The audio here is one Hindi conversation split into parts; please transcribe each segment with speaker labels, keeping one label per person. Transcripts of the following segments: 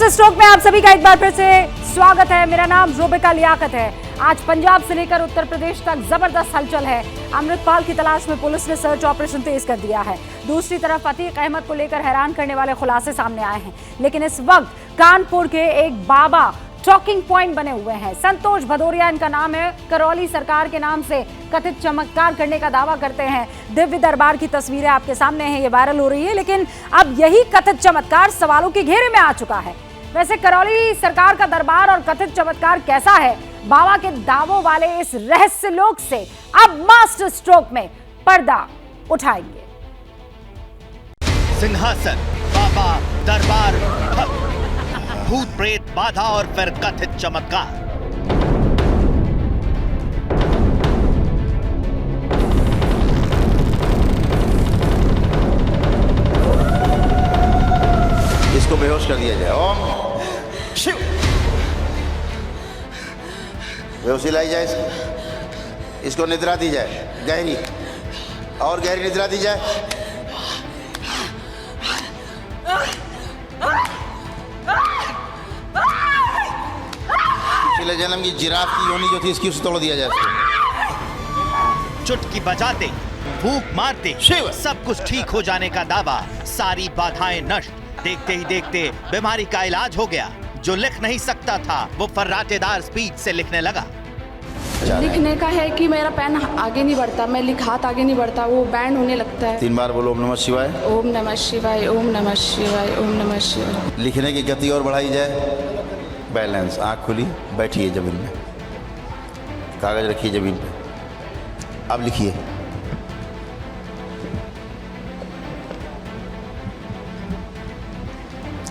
Speaker 1: मास्टर स्ट्रोक में आप सभी का एक बार फिर से स्वागत है। मेरा नाम ज़ुबैका लियाकत है। आज पंजाब से लेकर उत्तर प्रदेश तक जबरदस्त हलचल है। अमृतपाल की तलाश में पुलिस ने सर्च ऑपरेशन तेज कर दिया है। दूसरी तरफ अतीक अहमद को लेकर हैरान करने वाले खुलासे सामने आए हैं। लेकिन इस वक्त कानपुर के एक बाबा टॉकिंग पॉइंट बने हुए हैं। संतोष भदौरिया इनका नाम है। करौली सरकार के नाम से कथित चमत्कार करने का दावा करते हैं। दिव्य दरबार की तस्वीरें आपके सामने हैं, ये वायरल हो रही है। लेकिन अब यही कथित चमत्कार सवालों के घेरे में आ चुका है। वैसे करौली सरकार का दरबार और कथित चमत्कार कैसा है, बाबा के दावों वाले इस रहस्य लोक से अब मास्टर स्ट्रोक में पर्दा उठाएंगे।
Speaker 2: सिंहासन, बाबा, दरबार, भूत प्रेत, बाधा और फिर कथित चमत्कार।
Speaker 3: इसको बेहोश कर दिया जाए। ओम शिव। बेहोशी लाई जाए इसको निद्रा दी जाए, गहरी और गहरी निद्रा दी जाए। पिछले जन्म की जिराफ की योनि जो थी इसकी उसे तोड़ दिया जाए।
Speaker 2: चुटकी बजाते, भूख मारते,
Speaker 3: शिव,
Speaker 2: सब कुछ ठीक हो जाने का दावा, सारी बाधाएं नष्ट। देखते ही देखते बीमारी का इलाज हो गया। जो लिख नहीं सकता था वो फर्राटेदार स्पीड से लिखने लगा।
Speaker 4: लिखने का है कि मेरा पेन आगे नहीं बढ़ता, मैं हाथ आगे नहीं बढ़ता, वो बैंड होने लगता है।
Speaker 3: 3 बार बोलो ओम नमः शिवाय।
Speaker 4: ओम नमः शिवाय, ओम नमः शिवाय, ओम नमः शिवाय।
Speaker 3: लिखने की गति और बढ़ाई जाए। बैलेंस, आँख खुली, बैठिए जमीन में, कागज रखिए जमीन पे। अब लिखिए।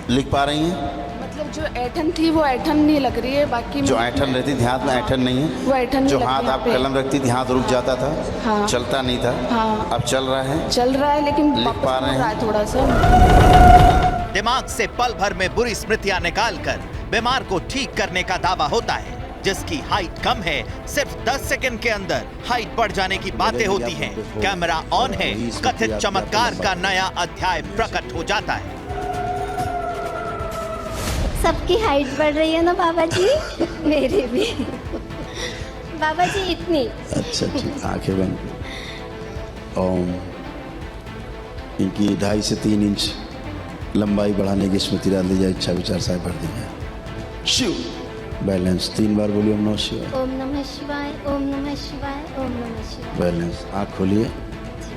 Speaker 3: लिख पा रही हैं?
Speaker 4: मतलब जो ऐठन थी वो ऐठन नहीं लग रही है, बाकी
Speaker 3: जो ऐठन रहती थी हाथ में ऐठन नहीं है।
Speaker 4: वो ऐठन नहीं
Speaker 3: जो
Speaker 4: लग
Speaker 3: हाथ
Speaker 4: रही
Speaker 3: आप
Speaker 4: यहाँ पे।
Speaker 3: कलम रखती थी हाथ रुक जाता था।
Speaker 4: हाँ।
Speaker 3: चलता नहीं था।
Speaker 4: हाँ।
Speaker 3: अब चल रहा है।
Speaker 4: चल रहा है लेकिन
Speaker 3: लिख
Speaker 4: वापस
Speaker 3: पा
Speaker 4: मुड़
Speaker 3: रहे
Speaker 4: रहा
Speaker 3: हैं।
Speaker 4: है थोड़ा सा।
Speaker 2: दिमाग से पल भर में बुरी स्मृतियां निकालकर बीमार को ठीक करने का दावा होता है। जिसकी हाइट कम है, सिर्फ 10 सेकंड के अंदर हाइट बढ़ जाने की बातें होती हैं। कैमरा ऑन है, कथित चमत्कार का नया अध्याय प्रकट हो जाता है।
Speaker 5: सबकी हाइट बढ़ रही है ना बाबा जी, मेरी भी। बाबा जी इतनी।
Speaker 3: अच्छा ठीक, आंखें बंद। ओम। इनकी 2.5 से 3 इंच लंबाई बढ़ाने की स्मृति डाल दी जाए। इच्छा विचार साहब भर दी जाए। शिव। बैलेंस, 3 बार बोलिए ओम नमः शिवाय।
Speaker 5: ओम नमः शिवाय, ओम नमः शिवाय, ओम नमः शिवाय।
Speaker 3: बैलेंस, आँख खोलिए।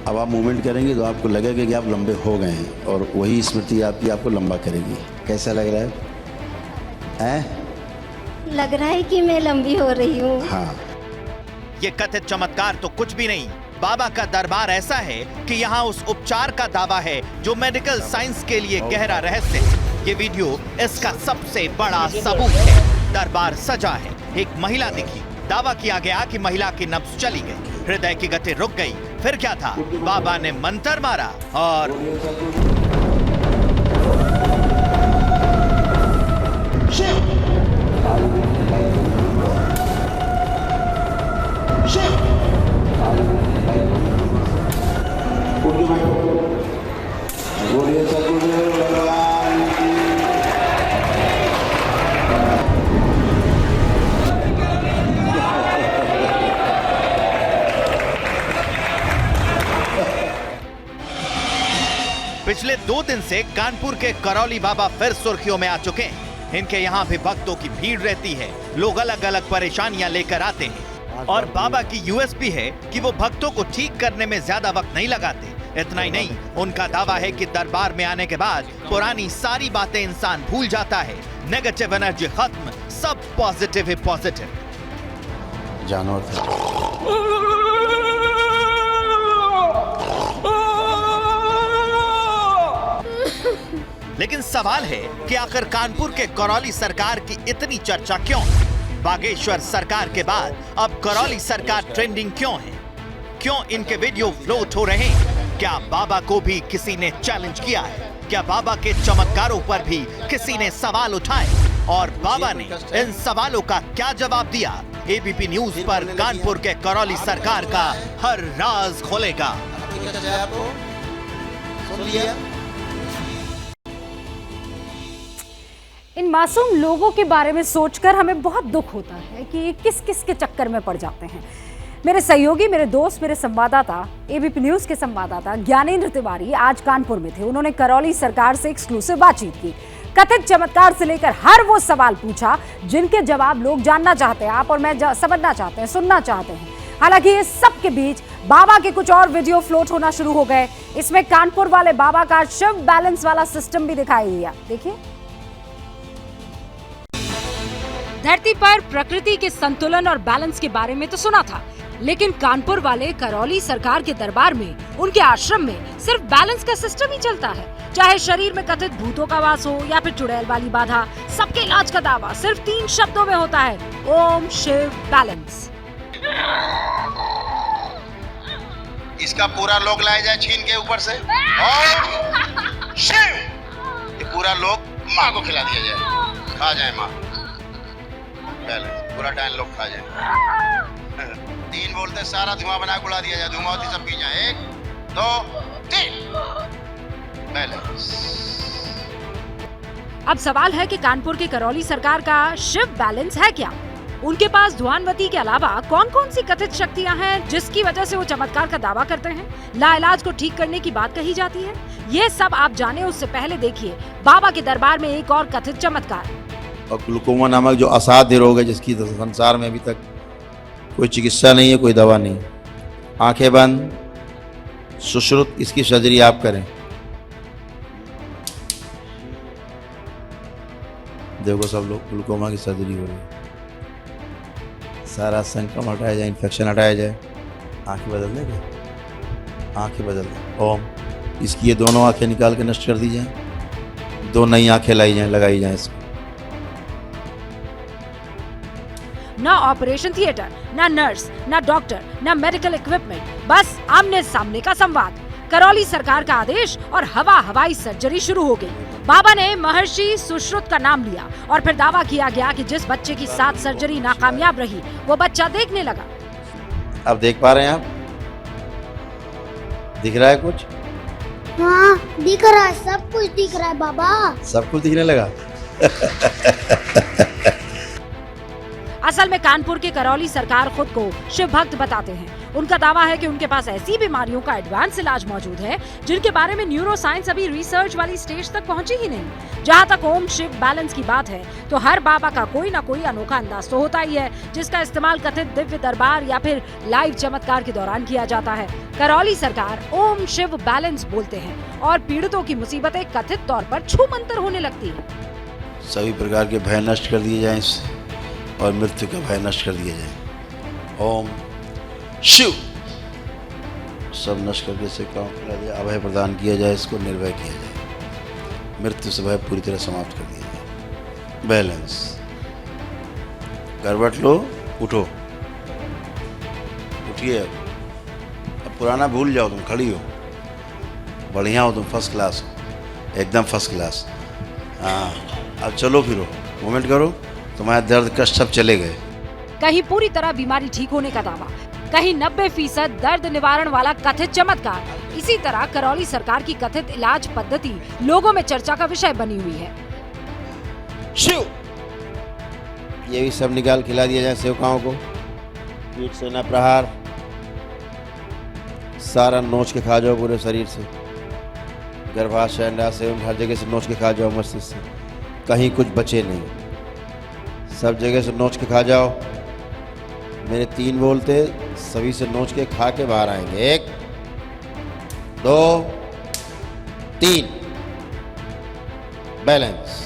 Speaker 3: अब आप मूवमेंट करेंगे तो आपको लगेगा कि आप लंबे हो गए हैं और वही स्मृति आपको लंबा करेगी। कैसा लग रहा है?
Speaker 5: लग रहा है कि मैं लंबी हो रही हूँ।
Speaker 3: हाँ।
Speaker 2: ये कथित चमत्कार तो कुछ भी नहीं। बाबा का दरबार ऐसा है कि यहाँ उस उपचार का दावा है जो मेडिकल साइंस के लिए गहरा रहस्य है। ये वीडियो इसका सबसे बड़ा सबूत है। दरबार सजा है। एक महिला दिखी। दावा किया गया कि महिला की नब्ज चली गई, हृदय की गति रुक गई। फिर क्या था? बाबा ने मंत्र मारा और पिछले 2 दिन से कानपुर के करौली बाबा फिर सुर्खियों में आ चुके हैं। इनके यहाँ भी भक्तों की भीड़ रहती है। लोग अलग अलग परेशानियां लेकर आते हैं और बाबा की यूएसपी है कि वो भक्तों को ठीक करने में ज्यादा वक्त नहीं लगाते। इतना ही नहीं, उनका दावा है कि दरबार में आने के बाद पुरानी सारी बातें इंसान भूल जाता है। नेगेटिव एनर्जी खत्म, सब पॉजिटिव ही पॉजिटिव।
Speaker 3: जानवर था।
Speaker 2: लेकिन सवाल है कि आखिर कानपुर के करौली सरकार की इतनी चर्चा क्यों? बागेश्वर सरकार के बाद अब करौली सरकार ट्रेंडिंग क्यों है? क्यों इनके वीडियो फ्लोट हो रहे हैं? क्या बाबा को भी किसी ने चैलेंज किया है? क्या बाबा के चमत्कारों पर भी किसी ने सवाल उठाए? और बाबा ने इन सवालों का क्या जवाब दिया? एबीपी न्यूज पर कानपुर के करौली सरकार का हर राज खोलेगा।
Speaker 1: इन मासूम लोगों के बारे में सोचकर हमें बहुत दुख होता है कि ये किस किस के चक्कर में पड़ जाते हैं। मेरे सहयोगी, मेरे दोस्त, मेरे संवाददाता, एबीपी न्यूज के संवाददाता ज्ञानेंद्र तिवारी आज कानपुर में थे। उन्होंने करौली सरकार से एक्सक्लूसिव बातचीत की, कथित चमत्कार से लेकर हर वो सवाल पूछा जिनके जवाब लोग जानना चाहते हैं, आप और मैं समझना चाहते हैं, सुनना चाहते हैं। हालांकि इस सब के बीच बाबा के कुछ और वीडियो फ्लोट होना शुरू हो गए। इसमें कानपुर वाले बाबा का शिव बैलेंस वाला सिस्टम भी दिखाई दिया। देखिए, धरती पर प्रकृति के संतुलन और बैलेंस के बारे में तो सुना था, लेकिन कानपुर वाले करौली सरकार के दरबार में, उनके आश्रम में सिर्फ बैलेंस का सिस्टम ही चलता है। चाहे शरीर में कथित भूतों का वास हो या फिर चुड़ैल वाली बाधा, सबके इलाज का दावा सिर्फ 3 शब्दों में होता है, ओम शिव बैलेंस।
Speaker 6: इसका पूरा लोग लाया जाए छीन के ऊपर से और शिव, ये पूरा लोग माँ को खिला दिया जाए, खा जाए माँ, पूरा टाइम लोग खा जाए। 3 बोलते सारा धुआं बना के उड़ा दिया जाए, धुआं सब पी जाए। 1 2 3 बैलेंस।
Speaker 1: अब सवाल है कि कानपुर के करौली सरकार का शिव बैलेंस है क्या? उनके पास धुआंवती के अलावा कौन कौन सी कथित शक्तियां हैं जिसकी वजह से वो चमत्कार का दावा करते हैं, लाइलाज को ठीक करने की बात कही जाती है? ये सब आप जाने उससे पहले देखिए बाबा के दरबार में एक और कथित चमत्कार।
Speaker 3: और ग्लूकोमा नामक जो असाध्य रोग है, जिसकी संसार में अभी तक कोई चिकित्सा नहीं है, कोई दवा नहीं। आंखें बंद, सुश्रुत इसकी सर्जरी आप करें। देखो सब लोग, ग्लूकोमा की सर्जरी हो रही है। सारा संक्रमण हटाया जाए, इन्फेक्शन हटाया जाए। आंखें बदल देंगे, आंखें बदल दें। ओम, इसकी ये दोनों आंखें निकाल के नष्ट कर दी जाए, 2 नई आंखें लाई जाए, लगाई जाए इसको।
Speaker 1: ना ऑपरेशन थिएटर, ना नर्स, ना डॉक्टर, ना मेडिकल इक्विपमेंट, बस आमने सामने का संवाद। करौली सरकार का आदेश और हवाई सर्जरी शुरू हो गई। बाबा ने महर्षि सुश्रुत का नाम लिया और फिर दावा किया गया कि जिस बच्चे की 7 सर्जरी नाकामयाब रही, वो बच्चा देखने लगा।
Speaker 3: अब देख पा रहे हैं आप? दिख रहा है कुछ?
Speaker 5: हाँ, दिख रहा है, सब कुछ दिख रहा है बाबा।
Speaker 3: सब कुछ दिखने लगा।
Speaker 1: असल में कानपुर के करौली सरकार खुद को शिव भक्त बताते हैं। उनका दावा है कि उनके पास ऐसी बीमारियों का एडवांस इलाज मौजूद है जिनके बारे में न्यूरो साइंस अभी रिसर्च वाली स्टेज तक पहुंची ही नहीं। जहां तक ओम शिव बैलेंस की बात है, तो हर बाबा का कोई ना कोई अनोखा अंदाज तो होता ही है, जिसका इस्तेमाल कथित दिव्य दरबार या फिर लाइव चमत्कार के दौरान किया जाता है। करौली सरकार ओम शिव बैलेंस बोलते हैं और पीड़ितों की मुसीबतें कथित तौर पर छूमंतर होने लगती है।
Speaker 3: सभी प्रकार के भय नष्ट कर दिए जाएं इससे, और मृत्यु का भय नष्ट कर दिया जाए। ओम शिव, सब नष्ट करके इसे काम करा दिया, अभय प्रदान किया जाए, इसको निर्भय किया जाए, मृत्यु से भय पूरी तरह समाप्त कर दिया जाए। बैलेंस, करवट लो, उठो, उठिए। अब पुराना भूल जाओ, तुम खड़ी हो, बढ़िया हो तुम, फर्स्ट क्लास हो, एकदम फर्स्ट क्लास। हाँ, अब चलो फिरो, मूवमेंट करो, तुम्हारे दर्द कष्ट सब चले गए।
Speaker 1: कहीं पूरी तरह बीमारी ठीक होने का दावा, कहीं 90% दर्द निवारण वाला कथित चमत्कार। इसी तरह करौली सरकार की कथित इलाज पद्धति लोगों में चर्चा का विषय बनी हुई है।
Speaker 3: शिव, ये भी सब निकाल खिला दिया जाए सेवकाओं को। पीठ से न प्रहार, सारा नोच के खा जाओ पूरे शरीर से, गर्भाशय, अंडाशय, हर जगह से नोच के खा जाओ, मस्तिष्क से, कहीं कुछ बचे नहीं, सब जगह से नोच के खा जाओ। मेरे 3 बोलते सभी से नोच के खा के बाहर आएंगे। 1 2 3 बैलेंस।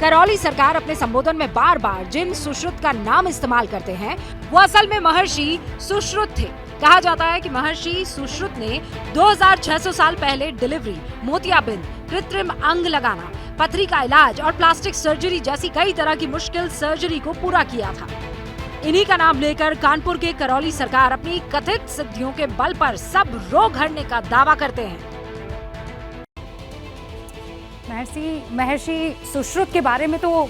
Speaker 1: करौली सरकार अपने संबोधन में बार बार जिन सुश्रुत का नाम इस्तेमाल करते हैं, वो असल में महर्षि सुश्रुत थे। कहा जाता है कि महर्षि सुश्रुत ने 2600 साल पहले डिलीवरी, मोतियाबिंद, कृत्रिम अंग लगाना, पथरी का इलाज और प्लास्टिक सर्जरी जैसी कई तरह की मुश्किल सर्जरी को पूरा किया था। इन्हीं का नाम लेकर कानपुर के करौली सरकार अपनी कथित सिद्धियों के बल पर सब रोग हरने का दावा करते हैं। महर्षि सुश्रुत के बारे में तो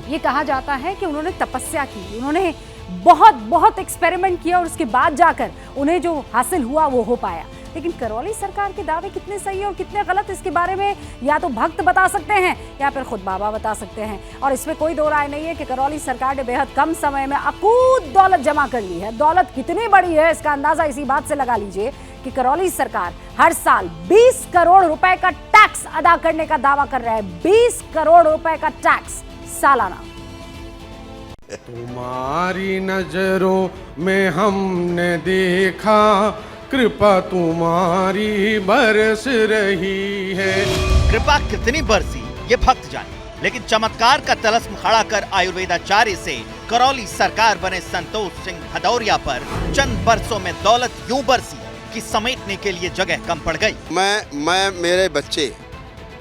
Speaker 1: ये कहा जाता है कि उन्होंने तपस्या की, उन्होंने बहुत एक्सपेरिमेंट किया और उसके बाद जाकर उन्हें जो हासिल हुआ वो हो पाया। लेकिन करौली सरकार के दावे कितने सही और कितने गलत, इसके बारे में या तो भक्त बता सकते हैं या फिर खुद बाबा बता सकते हैं। और इसमें कोई दो राय नहीं है कि करौली सरकार ने बेहद कम समय में अकूत दौलत जमा कर ली है। दौलत कितनी बड़ी है इसका अंदाजा इसी बात से लगा लीजिए कि करौली सरकार हर साल 20 करोड़ रुपए का टैक्स अदा करने का दावा कर रहा है। 20 करोड़ रुपए का टैक्स सालाना।
Speaker 7: तुम्हारी नजरों में हमने देखा, कृपा तुम्हारी बरस रही है।
Speaker 2: कृपा कितनी बरसी ये भक्त जाने, लेकिन चमत्कार का तलस्म खड़ा कर आयुर्वेदाचार्य से करौली सरकार बने संतोष सिंह भदौरिया पर चंद बरसों में दौलत यूं बरसी कि समेटने के लिए जगह कम पड़ गई।
Speaker 6: मैं मेरे बच्चे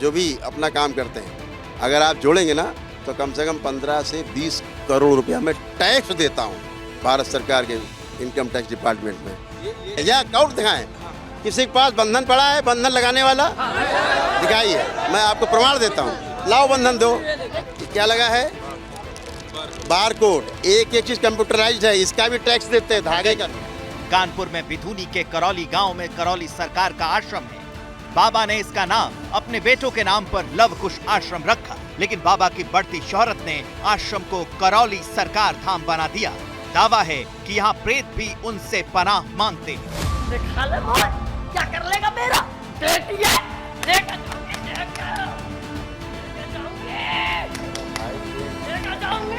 Speaker 6: जो भी अपना काम करते हैं, अगर आप जोड़ेंगे ना तो कम से कम 15 से 20 करोड़ रुपया मैं टैक्स देता हूँ भारत सरकार के इनकम टैक्स डिपार्टमेंट में। या अकाउंट दिखाएं, किसी के पास बंधन पड़ा है, बंधन लगाने वाला दिखाइए, मैं आपको प्रमाण देता हूँ। लाओ बंधन दो। क्या लगा है? Bar code. एक चीज कंप्यूटराइज्ड है, इसका भी टैक्स देते हैं, धागे का।
Speaker 2: कानपुर में बिधुनी के करौली गांव में करौली सरकार का आश्रम है। बाबा ने इसका नाम अपने बेटों के नाम पर लव कुश आश्रम रखा, लेकिन बाबा की बढ़ती शोहरत ने आश्रम को करौली सरकार धाम बना दिया। दावा है कि यहाँ प्रेत भी उनसे पनाह मांगते हैं।
Speaker 8: क्या कर लेगा मेरा बेटी है, लेकर जाऊंगी,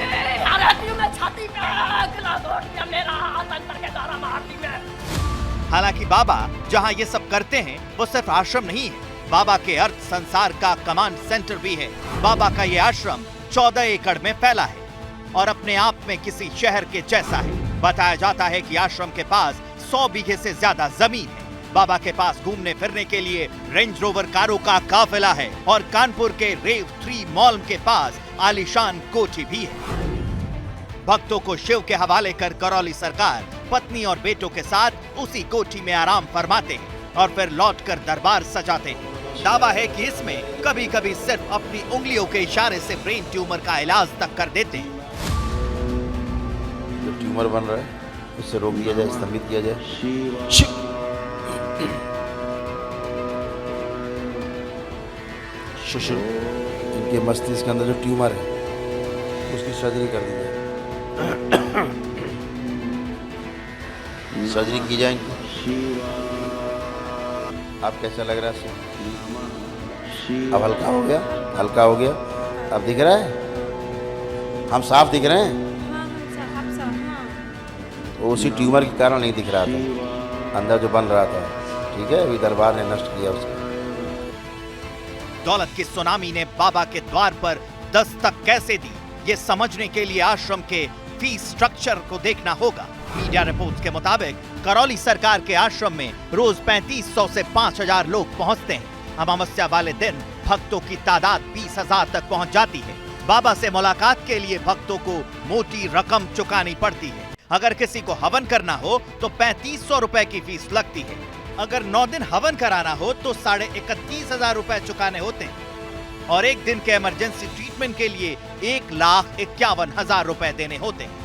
Speaker 8: छाती पे गिला तोड़ दिया मेरा, अंदर के द्वारा मार दी मैं।
Speaker 2: हालांकि बाबा जहां ये सब करते हैं वो सिर्फ आश्रम नहीं है, बाबा के अर्थ संसार का कमांड सेंटर भी है। बाबा का ये आश्रम 14 एकड़ में फैला है और अपने आप में किसी शहर के जैसा है। बताया जाता है कि आश्रम के पास 100 बीघे से ज्यादा जमीन है। बाबा के पास घूमने फिरने के लिए रेंज रोवर कारों का काफिला है और कानपुर के रेव 3 मॉल के पास आलीशान कोठी भी है। भक्तों को शिव के हवाले कर करौली सरकार पत्नी और बेटों के साथ उसी कोठी में आराम फरमाते हैं और फिर लौटकर दरबार सजाते हैं। दावा है कि इसमें कभी कभी सिर्फ अपनी उंगलियों के इशारे से ब्रेन ट्यूमर का इलाज तक कर देते हैं।
Speaker 3: जो ट्यूमर बन रहा है उससे रोक दिया जाए, स्तंभित किया जाए। शिशु इनके मस्तिष्क के अंदर जो ट्यूमर है उसकी सर्जरी कर दी जाए। सर्जरी की जाए। अब कैसा लग रहा है? अब हल्का हो गया, हल्का हो गया। अब दिख रहा है, हम साफ दिख रहे हैं। तो उसी ट्यूमर के कारण नहीं दिख रहा था, अंदर जो बन रहा था। ठीक है, अभी दरबार ने नष्ट किया उसका।
Speaker 2: दौलत की सुनामी ने बाबा के द्वार पर दस्तक कैसे दी, ये समझने के लिए आश्रम के फीस स्ट्रक्चर को देखना होगा। मीडिया रिपोर्ट्स के मुताबिक करौली सरकार के आश्रम में रोज 3500 से 5000 लोग पहुंचते हैं। अमावस्या वाले दिन भक्तों की तादाद 20,000 तक पहुंच जाती है। बाबा से मुलाकात के लिए भक्तों को मोटी रकम चुकानी पड़ती है। अगर किसी को हवन करना हो तो 3500 रुपए की फीस लगती है। अगर 9 दिन हवन कराना हो तो 31,500 रुपए चुकाने होते हैं और एक दिन के इमरजेंसी ट्रीटमेंट के लिए 1,51,000 रुपए देने होते हैं।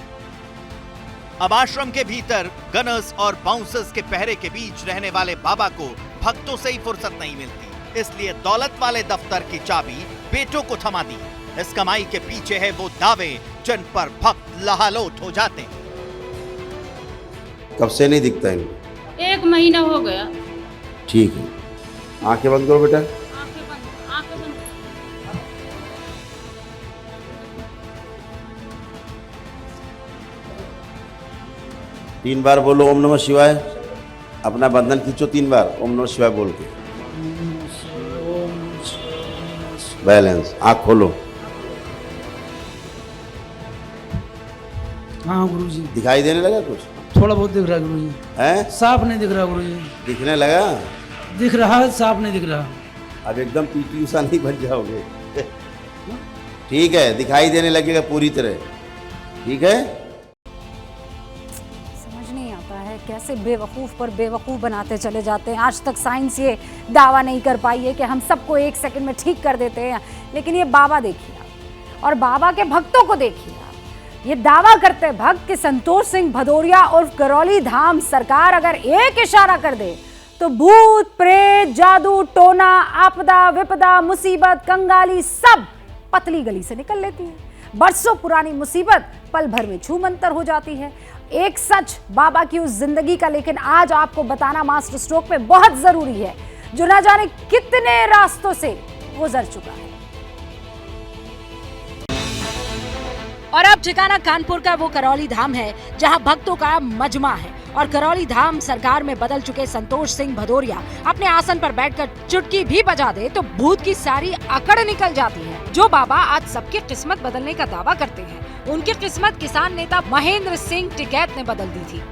Speaker 2: अब आश्रम के भीतर गनर्स और बाउंसर्स के पहरे के बीच रहने वाले बाबा को भक्तों से ही फुर्सत नहीं मिलती, इसलिए दौलत वाले दफ्तर की चाबी बेटों को थमा दी। इस कमाई के पीछे है वो दावे जिन पर भक्त लहालोट हो जाते हैं।
Speaker 3: कब से नहीं दिखता इनको?
Speaker 9: 1 महीना हो गया।
Speaker 3: ठीक है, आंखें बंद करो बेटा।
Speaker 9: आंखें बंद, आंखें बंद।
Speaker 3: तीन बार बोलो ओम नमः शिवाय। अपना बंधन खींचो 3 बार ओम नमः शिवाय बोल के। बैलेंस। आँख खोलो।
Speaker 10: हाँ गुरुजी।
Speaker 3: दिखाई देने लगा कुछ?
Speaker 10: थोड़ा बहुत दिख रहा है गुरुजी।
Speaker 3: हैं?
Speaker 10: साफ नहीं दिख रहा गुरुजी।
Speaker 3: दिखने लगा?
Speaker 10: दिख रहा है, साफ नहीं दिख रहा।
Speaker 3: अब एकदम पीटी उषा नहीं बन जाओगे। ठीक है, दिखाई देने लगेगा पूरी तरह। ठीक है।
Speaker 1: समझ नहीं आता है कैसे बेवकूफ़ पर बेवकूफ़ बनाते चले जाते हैं। आज तक साइंस ये दावा नहीं कर पाई है कि हम सबको 1 सेकंड में ठीक कर देते हैं, लेकिन ये बाबा देखिए और बाबा के भक्तों को देखिए। ये दावा करते भक्त कि संतोष सिंह भदौरिया और करौली धाम सरकार अगर एक इशारा कर दे तो भूत प्रेत जादू टोना आपदा विपदा मुसीबत कंगाली सब पतली गली से निकल लेती है। बरसों पुरानी मुसीबत पल भर में छूमंतर हो जाती है। एक सच बाबा की उस जिंदगी का लेकिन आज आपको बताना मास्टर स्ट्रोक में बहुत जरूरी है, जो ना जाने कितने रास्तों से गुजर चुका है। और अब ठिकाना कानपुर का वो करौली धाम है जहां भक्तों का मजमा है। और करौली धाम सरकार में बदल चुके संतोष सिंह भदौरिया अपने आसन पर बैठकर चुटकी भी बजा दे तो भूत की सारी अकड़ निकल जाती है। जो बाबा आज सबकी किस्मत बदलने का दावा करते हैं, उनकी किस्मत किसान नेता महेंद्र सिंह टिकैत ने बदल दी थी।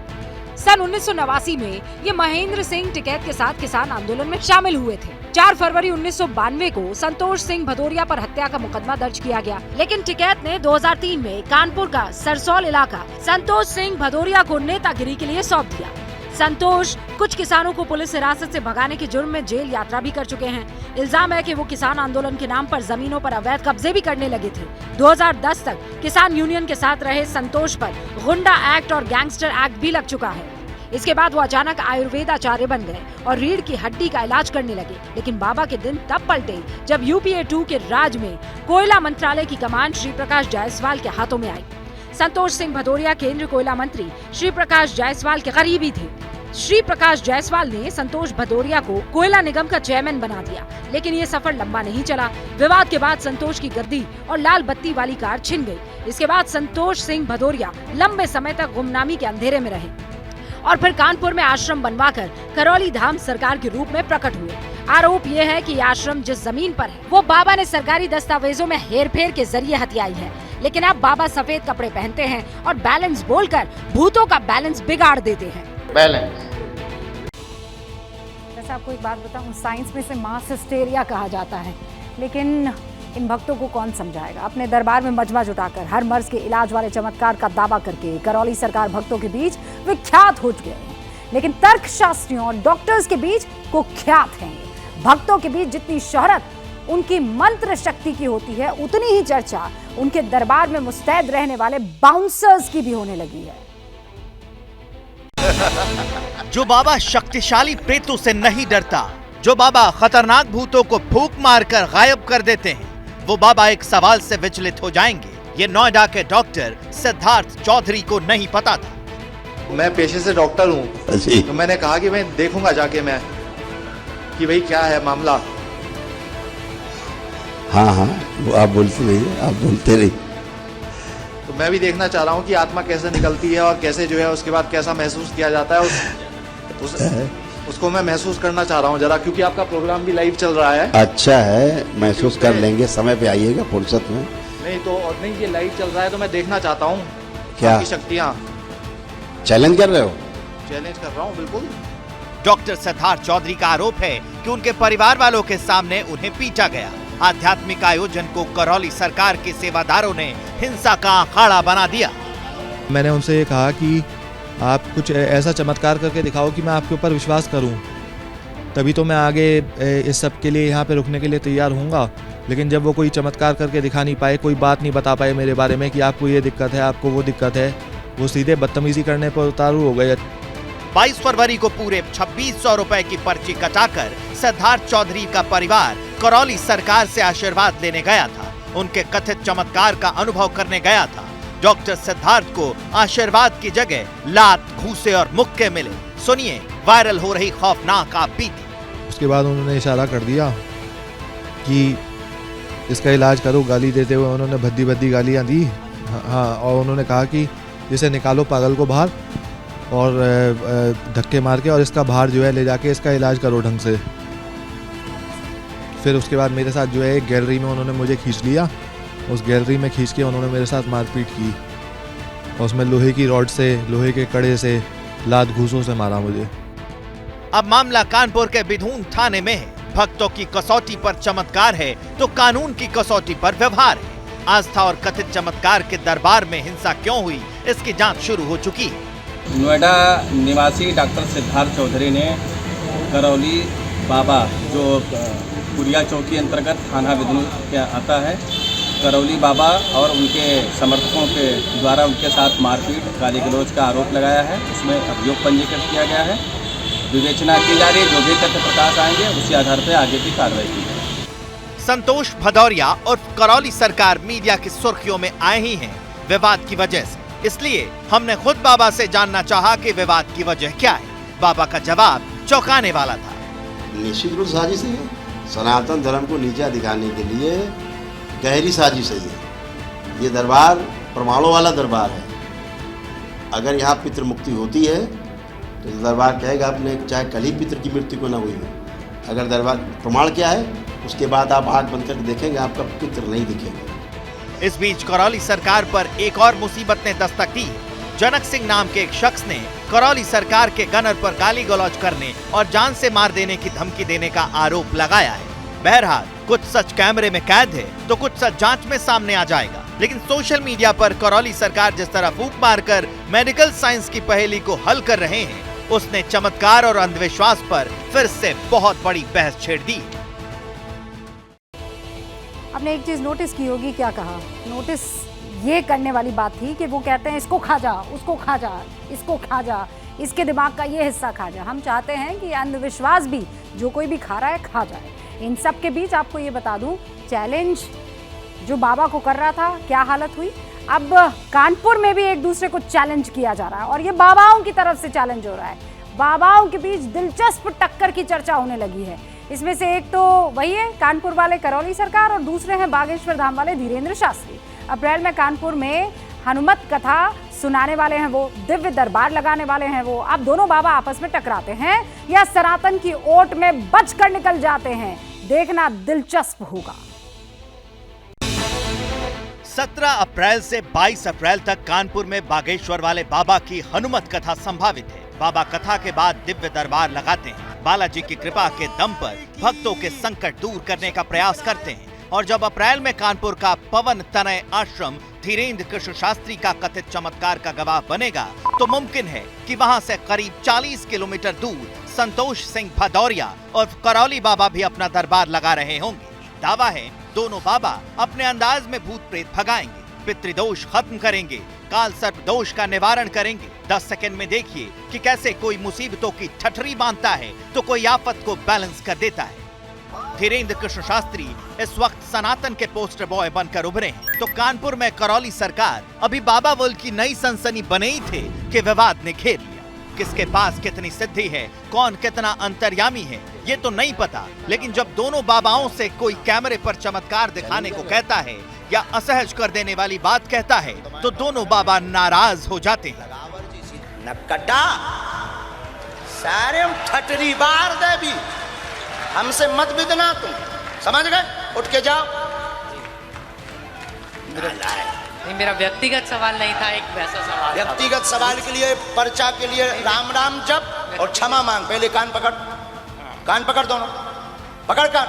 Speaker 1: सन 1989 में ये महेंद्र सिंह टिकैत के साथ किसान आंदोलन में शामिल हुए थे। 4 फरवरी 1992 को संतोष सिंह भदौरिया पर हत्या का मुकदमा दर्ज किया गया, लेकिन टिकैत ने 2003 में कानपुर का सरसौल इलाका संतोष सिंह भदौरिया को नेतागिरी के लिए सौंप दिया। संतोष कुछ किसानों को पुलिस हिरासत से भगाने के जुर्म में जेल यात्रा भी कर चुके हैं। इल्जाम है कि वो किसान आंदोलन के नाम पर जमीनों पर अवैध कब्जे भी करने लगे थे। 2010 तक किसान यूनियन के साथ रहे संतोष पर गुंडा एक्ट और गैंगस्टर एक्ट भी लग चुका है। इसके बाद वो अचानक आयुर्वेद आचार्य बन गए और रीढ़ की हड्डी का इलाज करने लगे। लेकिन बाबा के दिन तब पलटे जब यूपीए 2 के राज में कोयला मंत्रालय की कमान श्री प्रकाश जायसवाल के हाथों में आई। संतोष सिंह भदौरिया केंद्रीय कोयला मंत्री श्री प्रकाश जायसवाल के करीबी थे। श्री प्रकाश जायसवाल ने संतोष भदौरिया को कोयला निगम का चेयरमैन बना दिया, लेकिन ये सफर लंबा नहीं चला। विवाद के बाद संतोष की गद्दी और लाल बत्ती वाली कार छिन गई। इसके बाद संतोष सिंह भदौरिया लंबे समय तक गुमनामी के अंधेरे में रहे और फिर कानपुर में आश्रम बनवाकर करौली धाम सरकार के रूप में प्रकट हुए। आरोप ये है कि ये आश्रम जिस जमीन पर है वो बाबा ने सरकारी दस्तावेजों में हेरफेर के जरिए हथियाई है। लेकिन अब बाबा सफेद कपड़े पहनते हैं और बैलेंस बोलकर भूतों का बैलेंस बिगाड़ देते हैं। वैसे आपको एक बात बताऊं, साइंस में से मास हिस्टेरिया कहा जाता है, लेकिन इन भक्तों को कौन समझाएगा। अपने दरबार में मजमा जुटाकर हर मर्ज के इलाज वाले चमत्कार का दावा करके करौली सरकार भक्तों के बीच विख्यात हो गए हैं, लेकिन तर्कशास्त्रियों और डॉक्टर्स के बीच कुख्यात हैं। भक्तों के बीच जितनी शोहरत उनकी मंत्र शक्ति की होती है, उतनी ही चर्चा उनके दरबार में मुस्तैद रहने वाले बाउंसर्स की भी होने लगी है।
Speaker 2: जो बाबा शक्तिशाली प्रेतों से नहीं डरता, जो बाबा खतरनाक भूतों को फूंक मारकर गायब कर देते हैं, वो बाबा एक सवाल से विचलित हो जाएंगे। ये नोएडा के डॉक्टर सिद्धार्थ चौधरी को नहीं पता था।
Speaker 11: मैं पेशे से डॉक्टर हूँ, तो मैंने कहा कि मैं देखूंगा जाके मैं कि भाई क्या है मामला।
Speaker 3: हाँ हाँ, वो आप बोलते नहीं, आप बोलते नहीं।
Speaker 11: तो मैं भी देखना चाह रहा हूँ कि आत्मा कैसे निकलती है और कैसे जो है उसके बाद कैसा महसूस किया जाता है। उसको मैं महसूस करना चाह रहा हूँ जरा, क्योंकि आपका प्रोग्राम भी लाइव चल रहा है।
Speaker 3: अच्छा है, महसूस कर लेंगे, समय पे आइएगा फुर्सत में।
Speaker 11: नहीं तो और नहीं, ये लाइव चल रहा है तो मैं देखना चाहता हूँ
Speaker 3: क्या
Speaker 11: शक्तियाँ।
Speaker 3: चैलेंज कर रहे हो?
Speaker 11: चैलेंज कर रहा हूँ, बिल्कुल।
Speaker 2: डॉक्टर सिद्धार्थ चौधरी का आरोप है कि उनके परिवार वालों के सामने उन्हें पीटा गया। आध्यात्मिक आयोजन को करौली सरकार के सेवादारों ने हिंसा का अखाड़ा बना दिया।
Speaker 11: मैंने उनसे ये कहा कि आप कुछ ऐसा चमत्कार करके दिखाओ कि मैं आपके ऊपर विश्वास करूं, तभी तो मैं आगे इस सब के लिए यहाँ पे रुकने के लिए तैयार हूँगा। लेकिन जब वो कोई चमत्कार करके दिखा नहीं पाए, कोई बात नहीं बता पाए मेरे बारे में कि आपको ये दिक्कत है, आपको वो दिक्कत है, वो सीधे बदतमीजी करने पर उतारू हो गए।
Speaker 2: 22 फरवरी को पूरे 2600 रुपए की पर्ची कटाकर सिद्धार्थ चौधरी का परिवार करौली सरकार से आशीर्वाद लेने गया था। उनके कथित चमत्कार का अनुभव करने गया था। डॉक्टर सिद्धार्थ को आशीर्वाद की जगह लात, घूसे और मुक्के मिले। सुनिए वायरल हो रही खौफनाक आपबीती।
Speaker 11: उसके बाद उन्होंने इशारा कर दिया कि इसका इलाज करो, गाली देते हुए उन्होंने भद्दी भद्दी गालियां दी। हाँ, और उन्होंने कहा कि इसे निकालो पागल को बाहर और धक्के मार के, और इसका बाहर जो है ले जाके इसका इलाज करो ढंग से। फिर उसके बाद मेरे साथ जो है एक गैलरी में उन्होंने मुझे खींच लिया। उस गैलरी में खींच के उन्होंने मेरे साथ मारपीट की और उसमें लोहे की रॉड से, लोहे के कड़े से, लात घूसों से मारा मुझे।
Speaker 2: अब मामला कानपुर के बिधून थाने में है। भक्तों की कसौटी पर चमत्कार है तो कानून की कसौटी पर व्यवहार है। आस्था और कथित चमत्कार के दरबार में हिंसा क्यों हुई, इसकी जांच शुरू हो चुकी है।
Speaker 12: नोएडा निवासी डॉक्टर सिद्धार्थ चौधरी ने करौली बाबा, जो पुरिया चौकी अंतर्गत थाना बिधून के आता है, करौली बाबा और उनके समर्थकों के द्वारा उनके साथ मारपीट, गाली गलौज का आरोप लगाया है। उसमें अभियोग पंजीकृत किया गया है। विवेचना की जा रही है। जो भी तथ्य प्रकाश आएंगे उसी आधार पर आगे की कार्रवाई की जाएगी।
Speaker 2: संतोष भदौरिया और करौली सरकार मीडिया की सुर्खियों में आए ही हैं विवाद की वजह से। इसलिए हमने खुद बाबा से जानना चाहा कि विवाद की वजह क्या है। बाबा का जवाब चौंकाने वाला था।
Speaker 6: निश्चित रूप साजिश है। सनातन धर्म को नीचा दिखाने के लिए गहरी साजिश है। ये दरबार प्रमाणों वाला दरबार है। अगर यहाँ पितृ मुक्ति होती है तो दरबार कहेगा आपने चाहे कल ही पितृ की मृत्यु को न हुई हो। अगर दरबार प्रमाण क्या है उसके बाद आप आंख बंद करके देखेंगे आपका पितृ नहीं दिखेगा।
Speaker 2: इस बीच करौली सरकार पर एक और मुसीबत ने दस्तक दी। जनक सिंह नाम के एक शख्स ने करौली सरकार के गनर पर गाली गलौज करने और जान से मार देने की धमकी देने का आरोप लगाया है। बहरहाल कुछ सच कैमरे में कैद है तो कुछ सच जांच में सामने आ जाएगा। लेकिन सोशल मीडिया पर करौली सरकार जिस तरह फूंक मारकर मेडिकल साइंस की पहेली को हल कर रहे हैं, उसने चमत्कार और अंधविश्वास पर फिर से बहुत बड़ी बहस छेड़ दी।
Speaker 1: आपने एक चीज नोटिस की होगी, क्या कहा? नोटिस ये करने वाली बात थी कि वो कहते हैं इसको खा जा, उसको खा जा, इसको खा जा, इसके दिमाग का ये हिस्सा खा जा। हम चाहते हैं कि अंधविश्वास भी जो कोई भी खा रहा है खा जाए। इन सब के बीच आपको ये बता दूं, चैलेंज जो बाबा को कर रहा था क्या हालत हुई। अब कानपुर में भी एक दूसरे को चैलेंज किया जा रहा है और ये बाबाओं की तरफ से चैलेंज हो रहा है। बाबाओं के बीच दिलचस्प टक्कर की चर्चा होने लगी है। इसमें से एक तो वही है कानपुर वाले करौली सरकार और दूसरे हैं बागेश्वर धाम वाले धीरेन्द्र शास्त्री। अप्रैल में कानपुर में हनुमत कथा सुनाने वाले हैं वो, दिव्य दरबार लगाने वाले हैं वो। अब दोनों बाबा आपस में टकराते हैं या सनातन की ओट में बचकर निकल जाते हैं, देखना दिलचस्प होगा।
Speaker 2: 17 अप्रैल से 22 अप्रैल तक कानपुर में बागेश्वर वाले बाबा की हनुमत कथा संभावित है। बाबा कथा के बाद दिव्य दरबार लगाते हैं। बालाजी की कृपा के दम पर भक्तों के संकट दूर करने का प्रयास करते हैं। और जब अप्रैल में कानपुर का पवन तनय आश्रम धीरेन्द्र कृष्ण शास्त्री का कथित चमत्कार का गवाह बनेगा तो मुमकिन है कि वहां से करीब 40 किलोमीटर दूर संतोष सिंह भदौरिया और करौली बाबा भी अपना दरबार लगा रहे होंगे। दावा है दोनों बाबा अपने अंदाज में भूत प्रेत भगाएंगे, पितृदोष खत्म करेंगे, काल सर्प दोष का निवारण करेंगे। 10 सेकंड में देखिए कि कैसे कोई मुसीबतों की ठठरी बांधता है तो कोई आफत को बैलेंस कर देता है। धीरेन्द्र कृष्ण शास्त्री इस वक्त सनातन के पोस्टर बॉय बनकर उभरे हैं तो कानपुर में करौली सरकार अभी बाबा बोल की नई सनसनी बने ही थे कि विवाद ने घेर लिया। किसके पास कितनी सिद्धि है, कौन कितना अंतर्यामी है, ये तो नहीं पता। लेकिन जब दोनों बाबाओं से कोई कैमरे पर चमत्कार दिखाने को कहता है या असहज कर देने वाली बात कहता है तो दोनों बाबा नाराज हो जाते हैं।
Speaker 13: नक्कटा सारे ठटरी बार देवी हमसे मत बिदना, तुम समझ गए? उठ के जाओ।
Speaker 14: नहीं, मेरा व्यक्तिगत सवाल नहीं था, एक वैसा सवाल।
Speaker 13: व्यक्तिगत सवाल के लिए, पर्चा के लिए राम राम जप और क्षमा मांग। पहले कान पकड़, कान पकड़, दोनों पकड़ कान।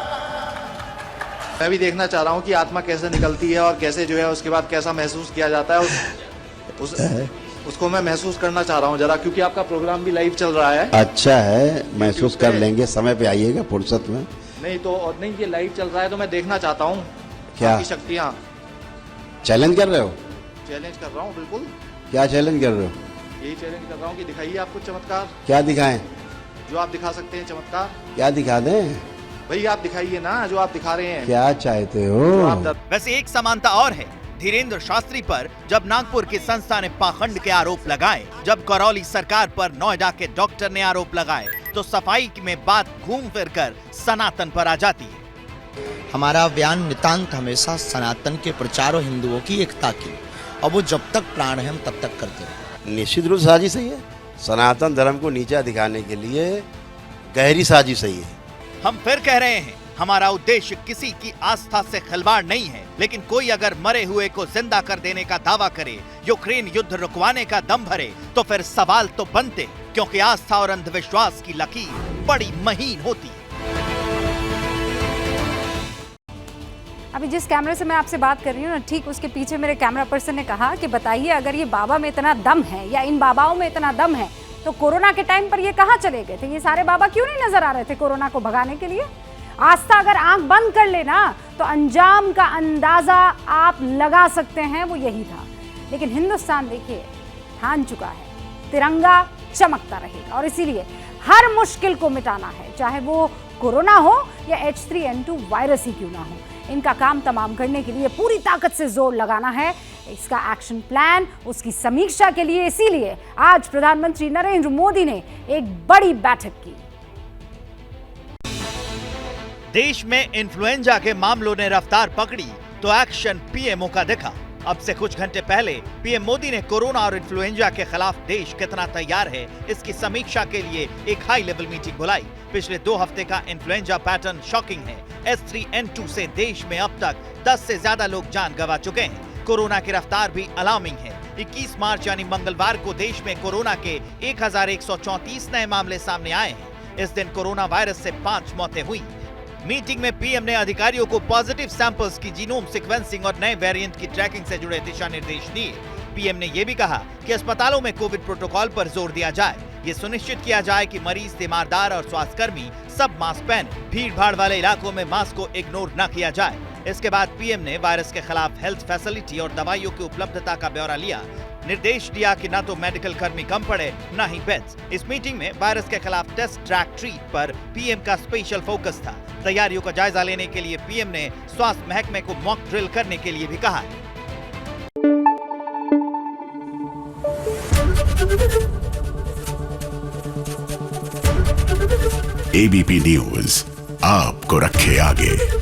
Speaker 15: मैं भी देखना चाह रहा हूँ कि आत्मा कैसे निकलती है और कैसे जो है उसके बाद कैसा महसूस किया जाता है। उसको मैं महसूस करना चाह रहा हूँ जरा, क्योंकि आपका प्रोग्राम भी लाइव चल रहा है।
Speaker 6: अच्छा है, महसूस कर लेंगे, समय पे आइएगा फुर्सत में।
Speaker 15: नहीं तो और नहीं, ये लाइव चल रहा है तो मैं देखना चाहता हूँ
Speaker 6: क्या
Speaker 15: शक्तियाँ।
Speaker 6: चैलेंज कर रहे हो?
Speaker 15: चैलेंज कर रहा हूँ, बिल्कुल।
Speaker 6: क्या चैलेंज कर रहे हो?
Speaker 15: यही चैलेंज कर रहा हूँ कि दिखाइए आप कुछ चमत्कार।
Speaker 6: क्या दिखाएं?
Speaker 15: जो आप दिखा सकते हैं चमत्कार।
Speaker 6: क्या दिखा दें?
Speaker 15: भाई आप दिखाइए ना जो आप दिखा रहे हैं।
Speaker 6: क्या चाहते हो?
Speaker 2: वैसे एक समानता और है धीरेन्द्र शास्त्री पर। जब नागपुर की संस्था ने पाखंड के आरोप लगाए, जब करौली सरकार पर नोएडा के डॉक्टर ने आरोप लगाए तो सफाई में बात घूम फिर कर सनातन पर आ जाती है।
Speaker 16: हमारा बयान नितांत हमेशा सनातन के प्रचार और हिंदुओं की एकता की, और वो जब तक प्राण है हम तब तक करते रहे।
Speaker 6: निश्चित रूप साजिश है ये। सनातन धर्म को नीचा दिखाने के लिए गहरी साजिश है ये।
Speaker 2: हम फिर कह रहे हैं, हमारा उद्देश्य किसी की आस्था से खिलवाड़ नहीं है। लेकिन कोई अगर मरे हुए को जिंदा कर देने का दावा करे, यूक्रेन युद्ध रुकवाने का दम भरे, तो फिर सवाल तो बनते, क्योंकि आस्था और अंधविश्वास की लकीर बड़ी महीन होती है।
Speaker 1: अभी जिस कैमरे से मैं आपसे बात कर रही हूँ ना, ठीक उसके पीछे मेरे कैमरा पर्सन ने कहा कि बताइए अगर ये बाबा में इतना दम है या इन बाबाओं में इतना दम है तो कोरोना के टाइम पर ये कहाँ चले गए थे? ये सारे बाबा क्यों नहीं नजर आ रहे थे कोरोना को भगाने के लिए? आस्था अगर आंख बंद कर लेना तो अंजाम का अंदाजा आप लगा सकते हैं, वो यही था। लेकिन हिंदुस्तान देखिए ठान चुका है तिरंगा चमकता रहेगा। और इसीलिए हर मुश्किल को मिटाना है, चाहे वो कोरोना हो या H3N2 वायरस ही क्यों ना हो। इनका काम तमाम करने के लिए पूरी ताकत से जोर लगाना है। इसका एक्शन प्लान, उसकी समीक्षा के लिए इसीलिए आज प्रधानमंत्री नरेंद्र मोदी ने एक बड़ी बैठक की।
Speaker 2: देश में इन्फ्लुएंजा के मामलों ने रफ्तार पकड़ी तो एक्शन पीएमओ का दिखा। अब से कुछ घंटे पहले पीएम मोदी ने कोरोना और इन्फ्लुएंजा के खिलाफ देश कितना तैयार है, इसकी समीक्षा के लिए एक हाई लेवल मीटिंग बुलाई। पिछले 2 हफ्ते का इन्फ्लुएंजा पैटर्न शॉकिंग है। H3N2 से देश में अब तक 10 से ज्यादा लोग जान गंवा चुके हैं। कोरोना की रफ्तार भी अलार्मिंग है। 21 मार्च यानी मंगलवार को देश में कोरोना के 1134 नए मामले सामने आए हैं। इस दिन कोरोना वायरस से 5 मौतें हुई। मीटिंग में पीएम ने अधिकारियों को पॉजिटिव सैंपल्स की जीनोम सीक्वेंसिंग और नए वेरिएंट की ट्रैकिंग से जुड़े दिशा निर्देश दिए। पीएम ने यह भी कहा कि अस्पतालों में कोविड प्रोटोकॉल पर जोर दिया जाए। ये सुनिश्चित किया जाए कि मरीज, तीमारदार और स्वास्थ्यकर्मी सब मास्क पहने। भीड़ भाड़ वाले इलाकों में मास्क को इग्नोर न किया जाए। इसके बाद पीएम ने वायरस के खिलाफ हेल्थ फैसिलिटी और दवाइयों की उपलब्धता का ब्यौरा लिया। निर्देश दिया कि न तो मेडिकल कर्मी कम पड़े, न ही बेड्स। इस मीटिंग में वायरस के खिलाफ टेस्ट, ट्रैक, ट्रीट पर पीएम का स्पेशल फोकस था। तैयारियों का जायजा लेने के लिए पीएम ने स्वास्थ्य महकमे को मॉक ड्रिल करने के लिए भी कहा है।
Speaker 17: ABP न्यूज आपको रखे आगे।